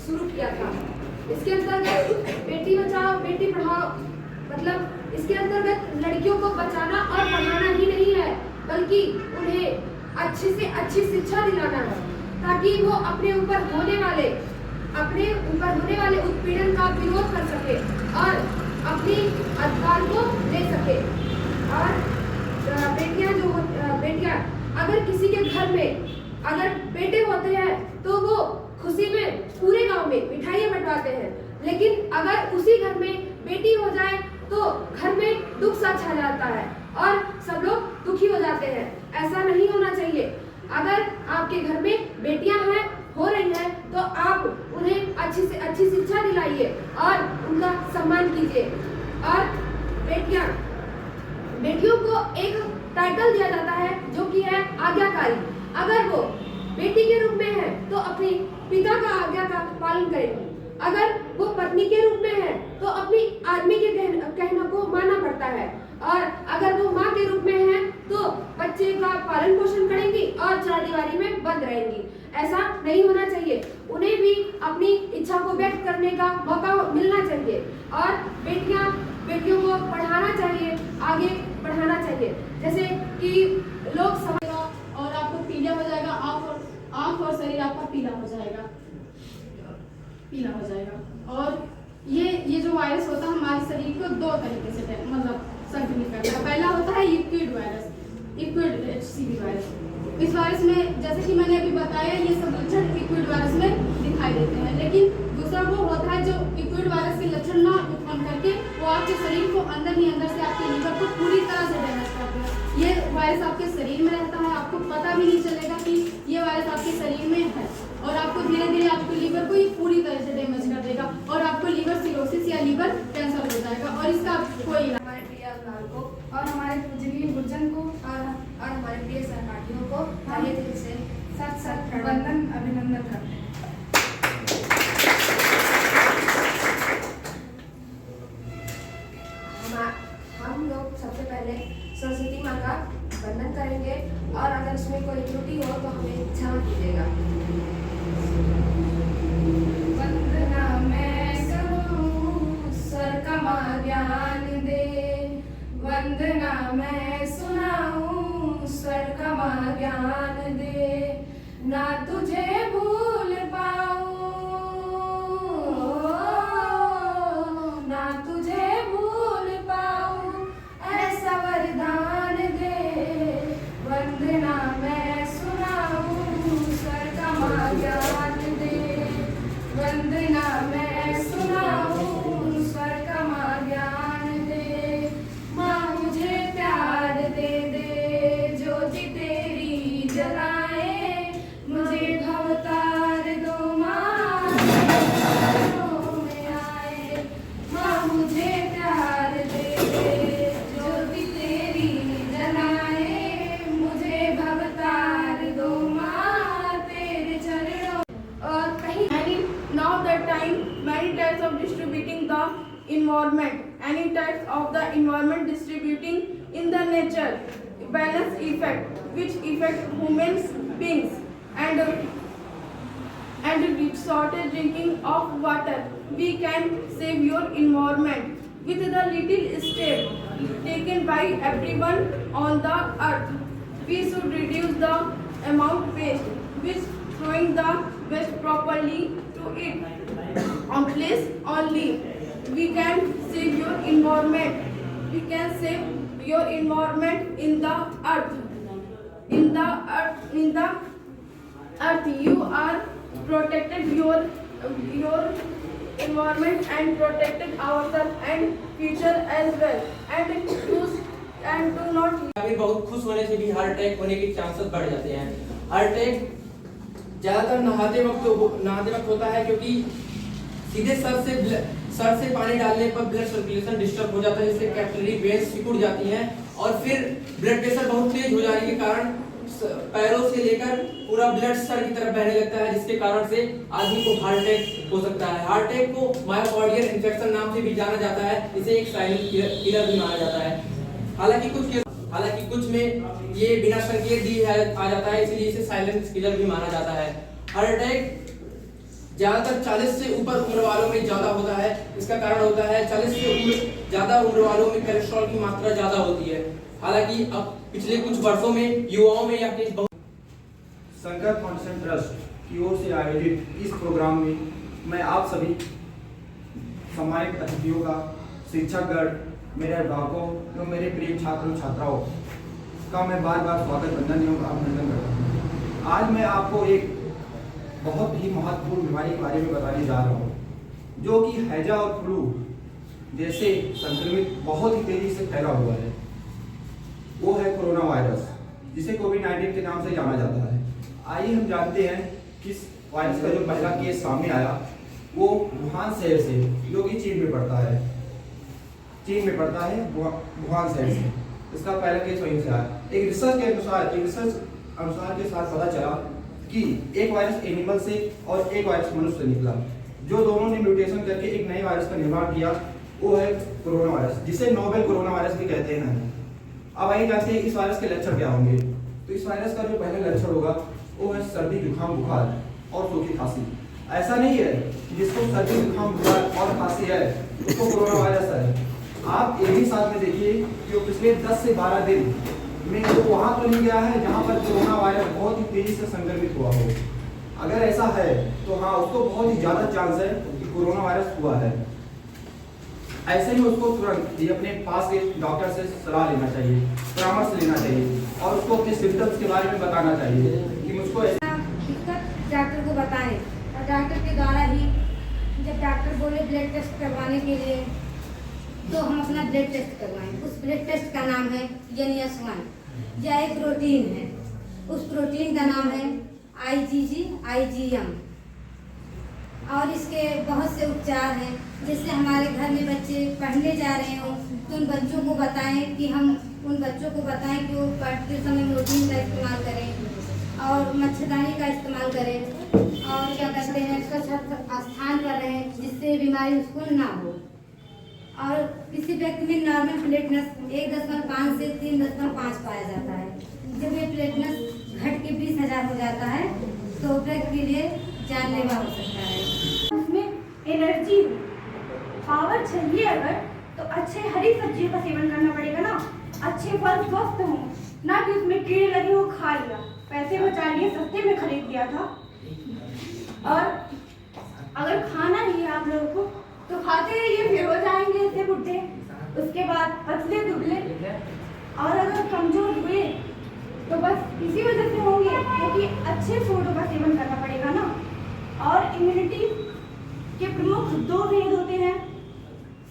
शुरू किया था। इसके अंतर्गत बेटी बचाओ बेटी पढ़ाओ, मतलब इसके अंतर्गत लड़कियों को बचाना और पढ़ाना ही नहीं है, बल्कि उन्हें अच्छी से अच्छी शिक्षा दिलाना है, ताकि वो अपने ऊपर होने वाले उत्पीड़न का विरोध कर सके और अपनी अधिकार को ले सके। और बेटियां अगर किसी के घर में अगर बेटे होते हैं तो वो खुशी में पूरे गांव में मिठाइयाँ बंटवाते हैं, लेकिन अगर उसी घर में बेटी हो जाए तो घर में दुख सा छा जाता है और सब लोग दुखी हो जाते हैं। ऐसा नहीं होना चाहिए। अगर आपके घर में बेटियां हो रही हैं तो आप उन्हें अच्छी से अच्छी शिक्षा दिलाइए और उनका सम्मान कीजिए। और बेटियों को एक टाइटल दिया जाता है जो कि है आज्ञाकारी। अगर वो बेटी के रूप में है तो अपने पिता का आज्ञा का पालन करेगी, अगर वो पत्नी के रूप में है तो अपनी आदमी के कहने को मानना पड़ता है, और अगर वो माँ के रूप में है तो बच्चे का पालन पोषण करेंगी और चारदीवारी में बंद रहेंगी। ऐसा नहीं होना चाहिए। उन्हें भी अपनी इच्छा को व्यक्त करने का मौका मिलना चाहिए और बेटियों को पढ़ाना चाहिए, आगे बढ़ाना चाहिए। जैसे कि लोग समझेगा और आपको पीला हो जाएगा, आँख और शरीर आपका पीला हो जाएगा। और ये जो वायरस होता है हमारे शरीर को दो तरीके से मतलब संक्रमित करता है। पहला होता है इक्विड HCV वायरस। इस वायरस में जैसे कि मैंने अभी बताया ये सब लक्षण इक्विड वायरस में दिखाई देते हैं, लेकिन दूसरा वो होता है जो इक्विड वायरस के लक्षण ना उत्पन्न करके वो आपके शरीर को अंदर से आपके लीवर को पूरी तरह से डैमेज करते हैं। ये वायरस आपके शरीर में रहता है, आपको पता भी नहीं चलेगा कि ये वायरस आपके शरीर में है, और आपको धीरे धीरे आपके लीवर को ये पूरी तरह से डैमेज कर देगा और आपको लीवर सिरोसिस या लीवर कैंसर हो जाएगा। और इसका कोई हमारे प्रिय अभिभावक को और हमारे पूजनीय गुरुजन को और हमारे प्रिय सहपाठियों को तहे दिल से सत वंदन अभिनंदन करते हैं। हम लोग सबसे पहले सरस्वती माँ का वंदन करेंगे और अगर उसमें कोई त्रुटि हो तो हमें क्षमा कीजिएगा। वंदना मैं करूं स्वर का माँ ज्ञान दे, वंदना मैं सुनाऊं स्वर का माँ ज्ञान दे, ना तुझे भूल पाऊं ना तुझे भूल पाऊं ऐसा वरदान दे, वंदना मैं सुनाऊं स्वर का माँ ज्ञान दे, वंदना मैं सुनाऊं स्वर का माँ ज्ञान दे, माँ मुझे प्यार दे दे ज्योति तेरी जलाए, मुझे भवतार दो माँ में आए, माँ मुझे प्यार दे दे ज्योति तेरी जलाए, मुझे भवतार दो माँ तेरे चरणों। और कहीं now that time many types of distributing the environment, any types of the environment distributing in the nature, balance effect which affect human beings and shortage drinking of water. We can save your environment with the little step taken by everyone on the earth. We should reduce the amount waste which throwing the waste properly to it on place only. We can save your environment. We can save your environment in the earth. In the earth you are protected your environment and protected ourselves and future as well. And do not. फिर बहुत खुश होने से भी heart attack होने के chances बढ़ जाते हैं। हार्ट अटैक ज्यादातर नहाते वक्त होता है, क्योंकि सीधे सर से पानी डालने पर ब्लड सर्कुलेशन डिस्टर्ब हो जाता है, जिससे कैपिलरी वेन्स सिकुड़ जाती हैं और फिर ब्लड प्रेशर बहुत तेज हो जाने के कारण पैरों से लेकर पूरा ब्लड सर की तरफ बहने लगता है, जिसके कारण से आदमी को हार्ट अटैक हो सकता है। हार्ट अटैक को मायोकार्डियल इन्फेक्शन नाम से भी जाना जाता है, इसे एक साइलेंट किलर भी माना जाता है। हालांकि कुछ में ये बिना संकेत दिए आ जाता है, इसलिए इसे साइलेंट किलर भी माना जाता है। हार्ट अटैक ज्यादातर 40 से ऊपर उम्र वालों में ज्यादा होता है। इसका कारण होता है 40 से ज्यादा उम्र वालों में कोलेस्ट्रॉल की मात्रा ज्यादा होती है। हालांकि अब पिछले कुछ वर्षों में युवाओं में यह केस बहुत। शंकर फाउंडेशन ट्रस्ट की ओर से आयोजित इस प्रोग्राम में मैं आप सभी सम्मानित अतिथियों का, शिक्षकगण, मेरे अभिभावकों एवं मेरे प्रिय छात्र छात्राओं का मैं बार बार स्वागत वंदन एवं अभिनंदन करता हूँ। आज मैं आपको एक बहुत ही महत्वपूर्ण बीमारी के बारे में बताने जा रहा हूँ, जो कि हैजा और फ्लू जैसे संक्रमित बहुत ही तेजी से फैला हुआ है। वो है कोरोना वायरस, जिसे कोविड-19 के नाम से जाना जाता है। आइए हम जानते हैं कि इस वायरस का जो पहला केस सामने आया वो वुहान शहर से, जो कि चीन में पड़ता है वुहान शहर से। इसका पहला केस वहीं से आया। एक रिसर्च अनुसार के साथ पता चला कि एक वायरस एनिमल से और एक वायरस मनुष्य से निकला, जो दोनों ने म्यूटेशन करके एक नए वायरस का निर्माण किया। वो है कोरोना वायरस, जिसे नोवेल कोरोना वायरस भी कहते हैं। अब आइए जानते हैं इस वायरस के लक्षण क्या होंगे। तो इस वायरस का जो पहला लक्षण होगा वो है सर्दी, जुकाम, बुखार और सूखी खांसी। ऐसा नहीं है कि जिसको सर्दी, जुकाम, बुखार और खांसी है उसको कोरोना वायरस है। आप एक ही साथ में देखिए कि वो पिछले 10 से 12 दिन में वो वहाँ तो नहीं गया है जहाँ पर कोरोना वायरस बहुत ही तेजी से संक्रमित हुआ हो। अगर ऐसा है तो हाँ, उसको बहुत ही ज़्यादा चांस है कि कोरोना वायरस हुआ है। ऐसे ही उसको तुरंत ये अपने पास के डॉक्टर से सलाह लेना चाहिए, परामर्श लेना चाहिए और उसको अपने सिम्टम्स के बारे में बताना चाहिए कि मुझको ऐसा दिक्कत डॉक्टर को बताएं और डॉक्टर के द्वारा ही, जब डॉक्टर बोले ब्लड टेस्ट करवाने के लिए, तो हम अपना ब्लड टेस्ट करवाएं। उस ब्लड टेस्ट का नाम है NS1। यह एक प्रोटीन है। उस प्रोटीन का नाम है IgM। और इसके बहुत से उपचार हैं। जैसे हमारे घर में बच्चे पढ़ने जा रहे हों तो उन बच्चों को बताएं कि वो पढ़ते समय मोर्टीन का इस्तेमाल करें और मच्छरदानी का इस्तेमाल करें और क्या कहते हैं, स्वच्छ स्थान पर रहें जिससे बीमारी उसको ना हो। और किसी व्यक्ति में नॉर्मल प्लेटलेट्स 1.5 से 3.5 पाया जाता है। जब ये प्लेटलेट्स घट के 20,000 हो जाता है तो व्यक्ति के लिए जानलेवा हो सकता है। उसमें एनर्जी पावर चाहिए अगर, तो अच्छे हरी सब्जियों का सेवन करना पड़ेगा ना। अच्छे फल स्वस्थ हों, ना कि उसमें कीड़े लगे हो खा लिया, पैसे बचा लिए, सस्ते में खरीद लिया था। और अगर खाना ही है आप लोगों को तो खाते रहिए, फिर हो जाएंगे इससे बुढ़े, उसके बाद पतले दुबले। और अगर कमजोर हुए तो बस इसी वजह से होंगे क्योंकि अच्छे फूडों का सेवन करना पड़ेगा ना। और इम्यूनिटी के प्रमुख 2 भेद होते हैं,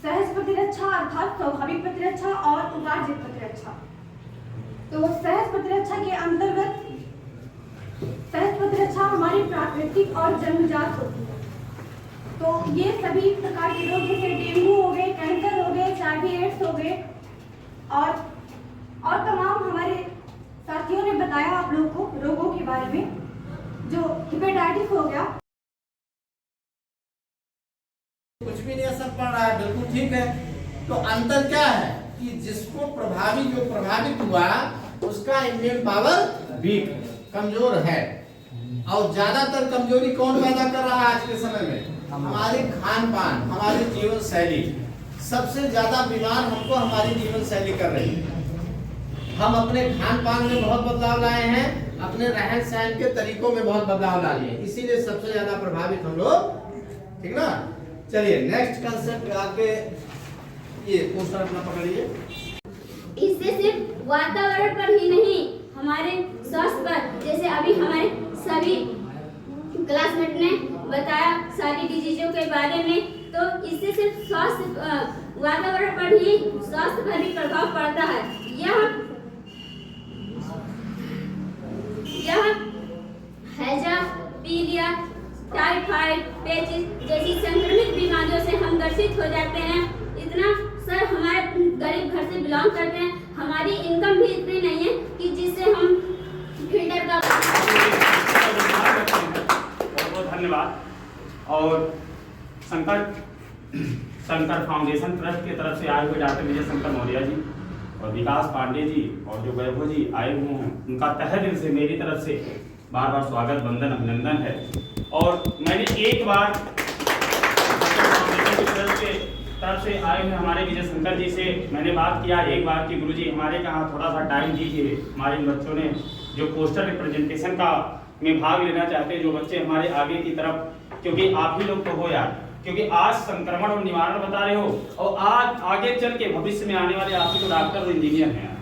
सहज प्रतिरक्षा अर्थात स्वाभाविक प्रतिरक्षा और उपार्जित प्रतिरक्षा। तो सहज प्रतिरक्षा के अंतर्गत सहज प्रतिरक्षा हमारी प्राकृतिक और जन्मजात होती है। तो ये सभी प्रकार के रोग जैसे डेंगू हो गए, कैंसर हो गए, HIV एड्स हो गए और तमाम हमारे साथियों ने बताया आप लोगों को रोगों के बारे में, जो हेपेटाइटिस हो गया। कुछ भी नहीं असर पड़ रहा है, बिल्कुल ठीक है। तो अंतर क्या है कि जिसको प्रभावित हुआ उसका इम्यून पावर वीक, कमजोर है। और ज्यादातर कमजोरी कौन पैदा कर रहा है आज के समय में? हमारे खान पान, हमारी जीवन शैली। सबसे ज्यादा बीमार हमको हमारी जीवन शैली कर रही है। हम अपने खान पान में बहुत बदलाव लाए हैं, अपने रहन सहन के तरीकों में बहुत बदलाव ला लिए, इसीलिए सबसे ज्यादा प्रभावित हम लोग। ठीक ना? चलिए नेक्स्ट कंसेप्ट आगे, ये पोस्टर अपना पकड़िए। इससे सिर्फ वातावरण पर ही नहीं, हमारे स्वास्थ्य पर, जैसे अभी हमारे सभी क्लासमेट ने बताया सारी डिजीजों के बारे में, तो इससे सिर्फ स्वास्थ्य वातावरण पर ही स्वास्थ्य पर भी प्रभाव पड़ता है। यह हैजा, पीलिया, टाइफाइड, पेचिस जैसी संक्रमित बीमारियों से हम ग्रसित हो जाते हैं। इतना सर, हमारे गरीब घर से बिलोंग करते हैं, हमारी इनकम भी इतनी नहीं है कि जिससे हम फिल्टर का। बहुत धन्यवाद। और शंकर फाउंडेशन ट्रस्ट की तरफ से आए हुए डॉक्टर विजय शंकर मौर्य जी और विकास पांडे जी और जो वैभव जी आए हुए हैं, उनका तहे दिल से मेरी तरफ से बार बार स्वागत, वंदन, अभिनंदन है। और मैंने एक बार ट्रस्ट के तरफ से आए हुए हमारे विजय शंकर जी से मैंने बात किया एक बार कि गुरुजी हमारे यहाँ थोड़ा सा टाइम दीजिए, हमारे बच्चों ने जो पोस्टर रिप्रेजेंटेशन का में भाग लेना चाहते हैं, जो बच्चे हमारे आगे की तरफ, क्योंकि आप ही लोग तो हो यार, क्योंकि आज संक्रमण और निवारण बता रहे हो और आज आगे चल के भविष्य में आने वाले आप ही तो डॉक्टर और इंजीनियर हैं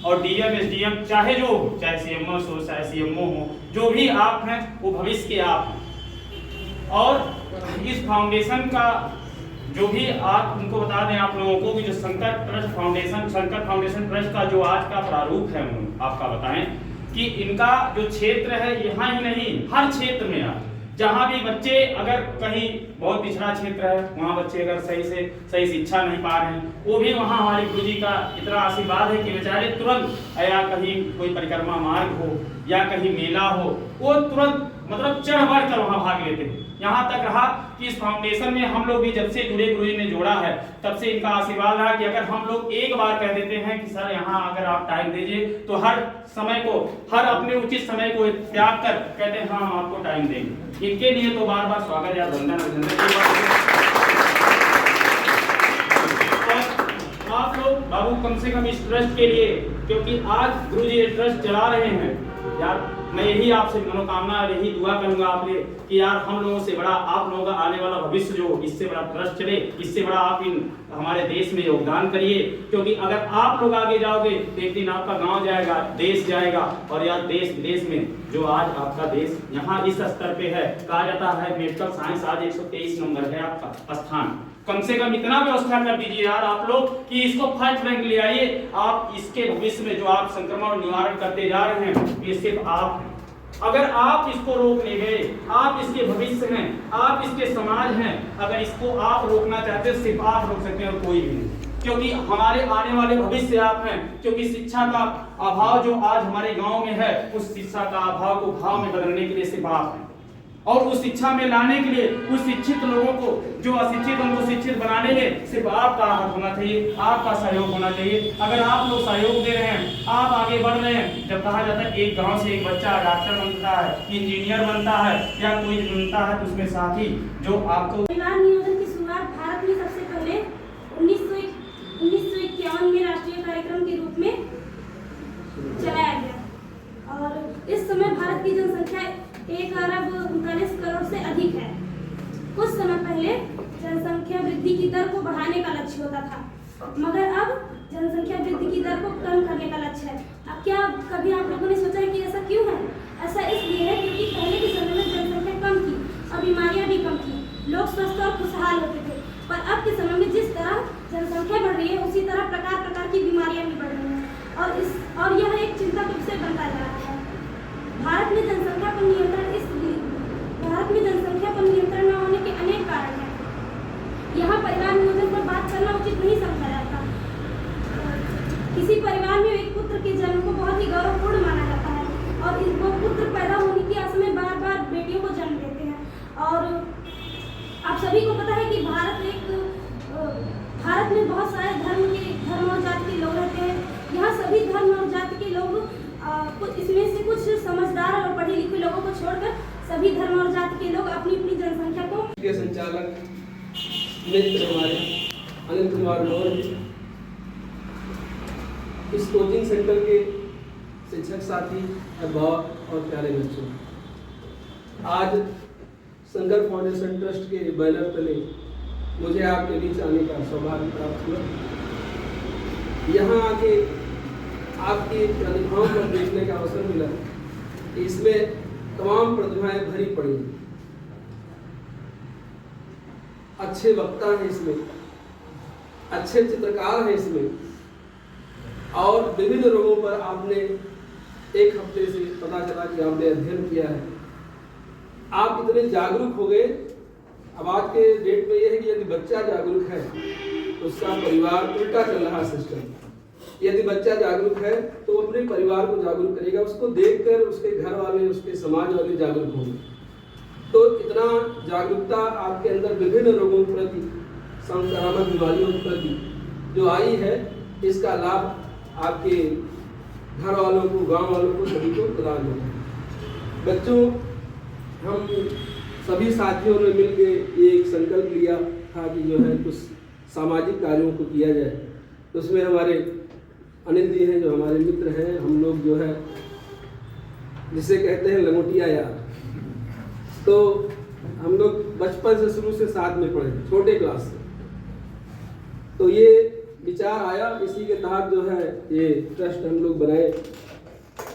और डीएम एसडीएम चाहे जो हो, चाहे सीएमएस हो चाहे सीएमओ हो, जो भी आप हैं वो भविष्य के आप हैं। और इस फाउंडेशन का जो भी आप उनको बता दें आप लोगों को कि जो शंकर फाउंडेशन ट्रस्ट का जो आज का प्रारूप है आपका बताएं कि इनका जो क्षेत्र है यहाँ ही नहीं हर क्षेत्र में आप जहाँ भी बच्चे अगर कहीं बहुत पिछड़ा क्षेत्र है वहाँ बच्चे अगर सही शिक्षा नहीं पा रहे हैं वो भी वहाँ हमारे गुरुजी का इतना आशीर्वाद है कि बेचारे तुरंत या कहीं कोई परिक्रमा मार्ग हो या कहीं मेला हो वो तुरंत मतलब चढ़ बढ़ कर वहाँ भाग लेते हैं। यहाँ तक रहा कि इस फाउंडेशन में हम लोग भी जब से जुड़े गुरुजी ने जोड़ा है तब से इनका आशीर्वाद रहा कि अगर हम लोग एक बार कह देते हैं कि सर यहाँ अगर आप टाइम दीजिए तो हर समय को हर अपने उचित समय को त्याग कर कहते हैं हाँ हम आपको टाइम देंगे। इनके लिए तो बार बार स्वागत या वंदन अभिनंदन। आप लोग बाबू कम से कम इस ट्रस्ट के लिए, क्योंकि आज गुरुजी ये ट्रस्ट चला रहे हैं यार, मैं यही आपसे मनोकामना यही दुआ करूंगा आपने कि यार हम लोगों से बड़ा आप लोगों का आने वाला भविष्य जो इससे बड़ा ट्रस्ट चले, इससे बड़ा आप इन हमारे देश में योगदान करिए, क्योंकि अगर आप लोग आगे जाओगे तो एक दिन आपका गांव जाएगा, देश जाएगा और यार देश विदेश में जो आज आपका देश यहाँ इस स्तर पे है, कहा जाता है मेडिकल साइंस आज 123 नंबर है आपका स्थान। कम से कम इतना व्यवस्था कर दीजिए यार आप लोग कि इसको फर्स्ट रैंक ले आइए। आप इसके भविष्य में जो आप संक्रमण निवारण करते जा रहे हैं ये सिर्फ आप हैं। अगर आप इसको रोकने गए, आप इसके भविष्य हैं, आप इसके समाज हैं, अगर इसको आप रोकना चाहते हैं सिर्फ आप रोक सकते हैं और कोई भी नहीं, क्योंकि हमारे आने वाले भविष्य आप हैं। क्योंकि शिक्षा का अभाव जो आज हमारे गांव में है उस शिक्षा का अभाव को भाव में बदलने के लिए सिर्फ आप हैं और उस शिक्षा में लाने के लिए उस शिक्षित लोगों को जो अशिक्षित उनको शिक्षित बनाने में सिर्फ आपका हाथ होना चाहिए, आपका सहयोग होना चाहिए। अगर आप लोग सहयोग दे रहे हैं, आप आगे बढ़ रहे हैं, जब कहा जाता है एक गांव से एक बच्चा डॉक्टर बनता है, इंजीनियर बनता है या कोई बनता है तो उसमें साथी जो आपको परिवार नियोजन की शुरुआत भारत में सबसे पहले 1951 में राष्ट्रीय कार्यक्रम के रूप में चलाया गया और इस समय भारत की जनसंख्या 1,39 करोड़ से अधिक है। कुछ समय पहले जनसंख्या वृद्धि की दर को बढ़ाने का लक्ष्य होता था, मगर अब जनसंख्या वृद्धि की दर को कम करने का लक्ष्य है। अब क्या कभी आप लोगों ने सोचा है कि ऐसा क्यों है? ऐसा इसलिए है क्योंकि पहले के समय में जनसंख्या कम थी और बीमारियां भी कम थी, लोग स्वस्थ और खुशहाल होते थे। पर अब के समय में जिस तरह जनसंख्या बढ़ रही है उसी तरह प्रकार की बीमारियां भी बढ़ रही हैं और यह एक चिंता का विषय बनता जा रहा है। भारत में जनसंख्या पर नियंत्रण न होने के अनेक कारण हैं। यहाँ परिवार नियोजन पर बात करना उचित नहीं समझा जाता। किसी परिवार में एक पुत्र के जन्म को बहुत ही गौरवपूर्ण माना जाता है और वो पुत्र पैदा होने की आस में बार बार बेटियों को जन्म देते हैं। और आप सभी को पता है कि भारत में बहुत सारे धर्म और जाति के लोग रहते हैं। यहाँ सभी धर्म और जाति के लोग इसमें से कुछ समझदार और पढ़े लिखे लोगों को छोड़कर सभी धर्म और जाति के लोग अपनी अपनी जनसंख्या को के संचालक मित्र हमारे अनिल कुमार गौर, इस कोचिंग सेंटर के शिक्षक साथी अभिभावक और प्यारे बच्चों, आज शंकर फाउंडेशन ट्रस्ट के बैनर तले मुझे आपके बीच आने का सौभाग्य प्राप्त हुआ। यहाँ आके आपकी प्रतिभाओं को देखने का अवसर मिला। इसमें तमाम प्रतिभाएं भरी पड़ी, अच्छे वक्ता हैं इसमें, अच्छे चित्रकार हैं इसमें और विभिन्न रोगों पर आपने एक हफ्ते से पता चला कि आपने अध्ययन किया है। आप इतने जागरूक हो गए। अब आज के डेट में यह है कि यदि बच्चा जागरूक है तो उसका परिवार उल्टा चल रहा सिस्टम। यदि बच्चा जागरूक है तो अपने परिवार को जागरूक करेगा, उसको देखकर उसके घर वाले उसके समाज वाले जागरूक होंगे। तो इतना जागरूकता आपके अंदर विभिन्न रोगों के प्रति, संक्रामक बीमारियों के प्रति जो आई है, इसका लाभ आपके घर वालों को, गांव वालों को, सभी को प्रदान होगा। बच्चों, हम सभी साथियों ने मिलकर ये एक संकल्प लिया था कि जो है कुछ सामाजिक कार्यों को किया जाए। तो उसमें हमारे अनिल जी हैं, जो हमारे मित्र हैं, हम लोग जो है जिसे कहते हैं लंगोटिया यार, तो हम लोग बचपन से शुरू से साथ में पढ़े, छोटे क्लास से। तो ये विचार आया, इसी के तहत जो है ये ट्रस्ट हम लोग बनाए।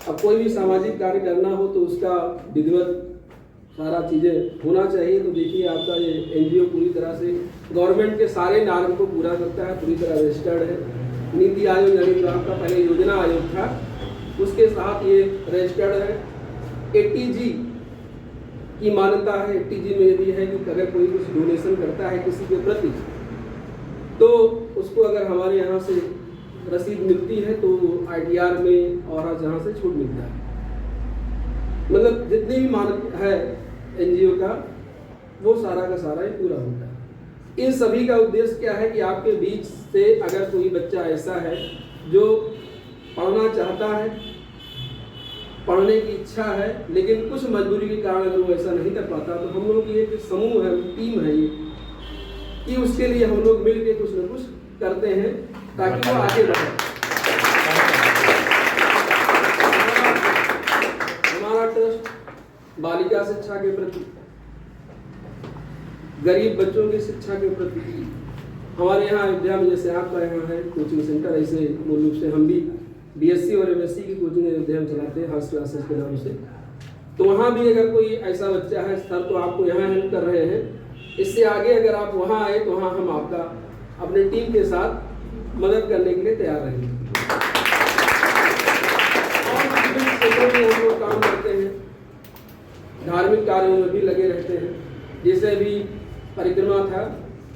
अब कोई भी सामाजिक कार्य करना हो तो उसका विधिवत सारा चीज़ें होना चाहिए। तो देखिए आपका ये एनजीओ पूरी तरह से गवर्नमेंट के सारे नॉर्म को पूरा करता है, पूरी तरह रजिस्टर्ड है। नीति आयोग यानी जो आपका पहले योजना आयोग था उसके साथ ये रजिस्टर्ड है। 80G की मान्यता है। 80G में यदि है कि अगर कोई कुछ डोनेशन करता है किसी के प्रति तो उसको अगर हमारे यहाँ से रसीद मिलती है तो ITR में और जहाँ से छूट मिलता है। मतलब जितनी भी मानक है एनजीओ का वो सारा का सारा ही पूरा होता है। इन सभी का उद्देश्य क्या है कि आपके बीच से अगर कोई बच्चा ऐसा है जो पढ़ना चाहता है, पढ़ने की इच्छा है, लेकिन कुछ मजबूरी के कारण अगर वो ऐसा नहीं कर पाता, तो हम लोग की एक समूह है, टीम है ये, कि उसके लिए हम लोग मिल के कुछ न कुछ करते हैं ताकि वो आगे बढ़े। हमारा ट्रस्ट बालिका शिक्षा के प्रति, गरीब बच्चों की शिक्षा के प्रति, हमारे यहाँ अयोध्या में जैसे आपका यहाँ है कोचिंग सेंटर, ऐसे मूल रूप से हम भी BSc और MSc की कोचिंग अयोध्या में चलाते हैं हर्ष क्लासेस के नाम से। तो वहाँ भी अगर कोई ऐसा बच्चा है सर तो आपको यहाँ हेल्प कर रहे हैं। इससे आगे अगर आप वहाँ आए तो वहाँ हम आपका अपने टीम के साथ मदद करने के लिए तैयार रहेंगे। और विभिन्न क्षेत्रों में हम लोग काम करते हैं, धार्मिक कार्यों में भी लगे रहते हैं। जैसे अभी परिक्रमा था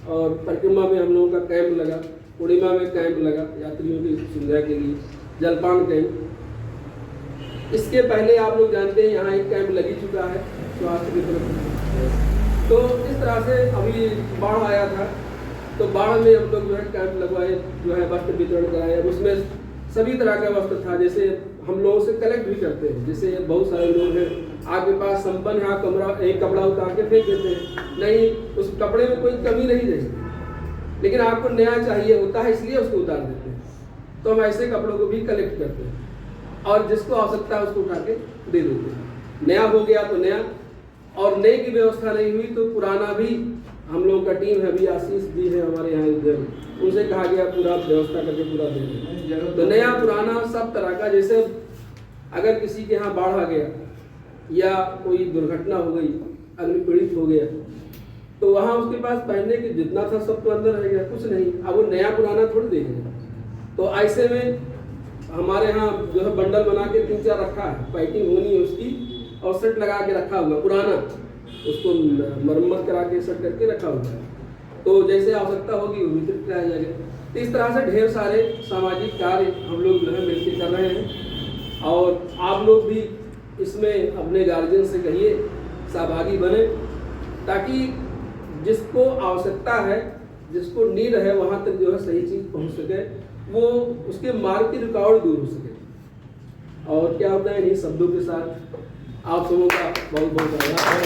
और परिक्रमा में हम लोगों का कैंप लगा, पूर्णिमा में कैंप लगा यात्रियों की सुविधा के लिए, जलपान कैंप। इसके पहले आप लोग जानते हैं यहाँ एक कैंप लगी चुका है स्वास्थ्य की तरफ से। तो इस तरह से अभी बाढ़ आया था तो बाढ़ में हम लोग जो है कैंप लगवाए, जो है वस्त्र वितरण कराए। उसमें सभी तरह का वस्त्र था, जैसे हम लोगों से कलेक्ट भी करते हैं। जैसे बहुत सारे लोग हैं आपके पास संपन्न है, आप एक कपड़ा उतार के फेंक देते हैं, नहीं उस कपड़े में कोई कमी नहीं रहती, लेकिन आपको नया चाहिए होता है इसलिए उसको उतार देते हैं। तो हम ऐसे कपड़ों को भी कलेक्ट करते हैं और जिसको आवश्यकता है उसको उठा के दे देते हैं। नया हो गया तो नया, और नए की व्यवस्था नहीं हुई तो पुराना भी हम लोगों का टीम है, अभी आशीष जी है हमारे यहाँ इधर, उनसे कहा गया पूरा व्यवस्था करके पूरा दे दें। तो नया पुराना सब तरह का, जैसे अगर किसी के यहाँ बाढ़ आ गया या कोई दुर्घटना हो गई, अग्नि पीड़ित हो गया, तो वहाँ उसके पास पहनने की जितना था सब तो अंदर रह गया, कुछ नहीं। अब वो नया पुराना थोड़ी देखेगा। तो ऐसे में हमारे यहाँ जो है बंडल बना के 3-4 रखा है, पैकिंग होनी है उसकी और सेट लगा के रखा हुआ पुराना, उसको मरम्मत करा के सेट करके रखा हुआ है। तो जैसे आवश्यकता होगी वो वितरित कराया जाएगा। तो इस तरह से ढेर सारे सामाजिक कार्य हम लोग जो है मिलकर कर रहे हैं और आप लोग भी इसमें अपने गार्जियन से कहिए सहभागी बने, ताकि जिसको आवश्यकता है, जिसको नीड है, वहाँ तक जो है सही चीज़ पहुँच सके, वो उसके मार्ग की रुकावट दूर हो सके। और क्या होता है इन्हीं शब्दों के साथ आप सबों का बहुत बहुत धन्यवाद।